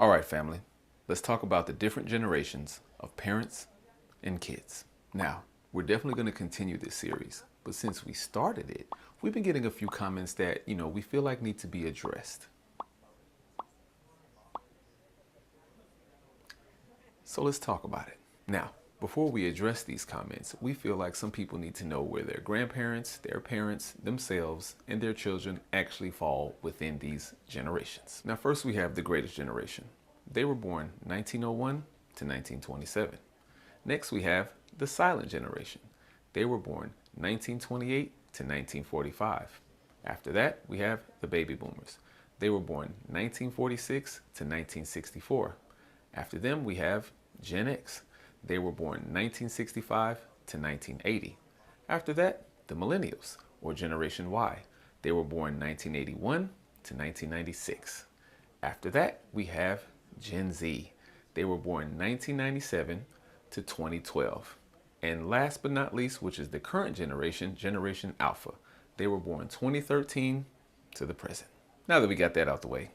All right, family, let's talk about the different generations of parents and kids. Now, we're definitely going to continue this series, but since we started it, we've been getting a few comments that, we feel like need to be addressed. So let's talk about it. Now, before we address these comments, we feel like some people need to know where their grandparents, their parents, themselves, and their children actually fall within these generations. Now, first we have the greatest generation. They were born 1901 to 1927. Next, we have the silent generation. They were born 1928 to 1945. After that, we have the baby boomers. They were born 1946 to 1964. After them, we have Gen X. They were born 1965 to 1980. After that, the millennials, or Generation Y. They were born 1981 to 1996. After that, we have Gen Z. They were born 1997 to 2012. And last but not least, which is the current generation, Generation Alpha. They were born 2013 to the present. Now that we got that out the way,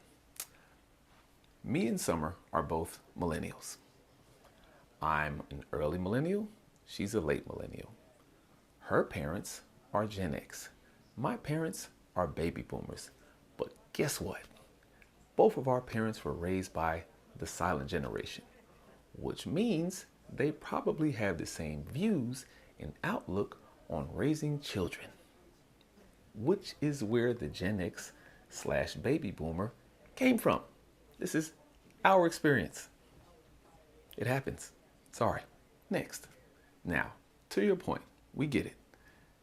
me and Summer are both millennials. I'm an early millennial. She's a late millennial. Her parents are Gen X. My parents are baby boomers. But guess what? Both of our parents were raised by the silent generation, which means they probably have the same views and outlook on raising children, which is where the Gen X/baby boomer came from. This is our experience. It happens. Sorry. Next. Now, to your point, we get it.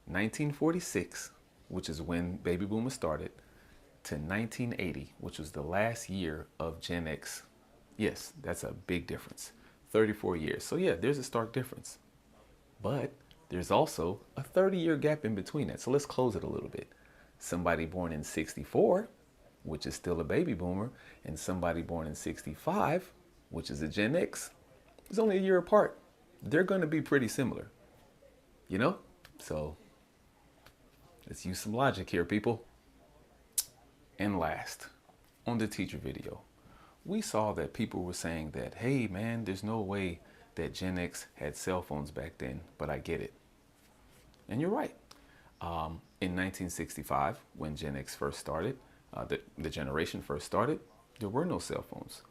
1946, which is when baby boomers started, to 1980, which was the last year of Gen X. Yes, that's a big difference. 34 years. So yeah, there's a stark difference. But there's also a 30-year gap in between that. So let's close it a little bit. Somebody born in 64, which is still a baby boomer, and somebody born in 65, which is a Gen X, is only a year apart. They're going to be pretty similar, So let's use some logic here, people. And last, on the teacher video, we saw that people were saying that, hey man, there's no way that Gen X had cell phones back then, but I get it. And you're right. In 1965, when Gen X first started, the generation first started, there were no cell phones.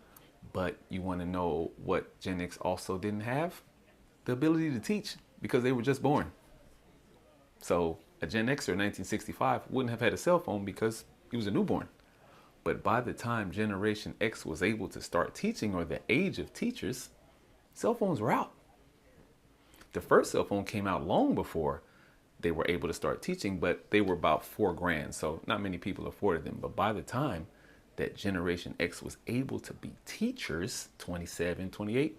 But you want to know what Gen X also didn't have? The ability to teach, because they were just born. So a Gen Xer in 1965 wouldn't have had a cell phone because he was a newborn. But by the time Generation X was able to start teaching, or the age of teachers, cell phones were out. The first cell phone came out long before they were able to start teaching, but they were about $4,000. So not many people afforded them. But by the time that Generation X was able to be teachers, 27, 28,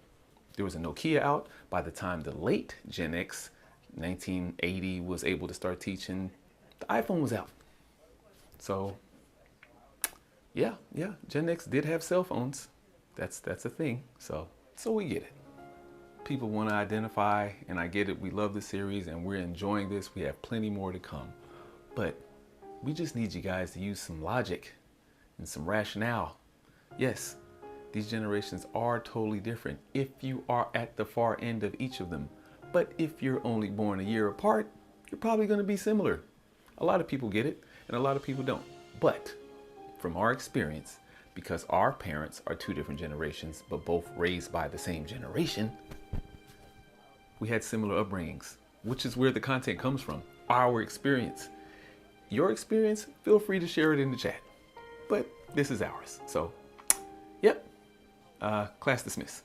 there was a Nokia out. By the time the late Gen X, 1980, was able to start teaching, the iPhone was out. So yeah, Gen X did have cell phones. That's a thing. So we get it. People want to identify, and I get it. We love the series and we're enjoying this. We have plenty more to come. But we just need you guys to use some logic and some rationale. Yes, these generations are totally different if you are at the far end of each of them. But if you're only born a year apart, you're probably going to be similar. A lot of people get it and a lot of people don't. But from our experience, because our parents are two different generations, but both raised by the same generation, we had similar upbringings, which is where the content comes from, our experience. Your experience, feel free to share it in the chat, but this is ours. So, yep, class dismissed.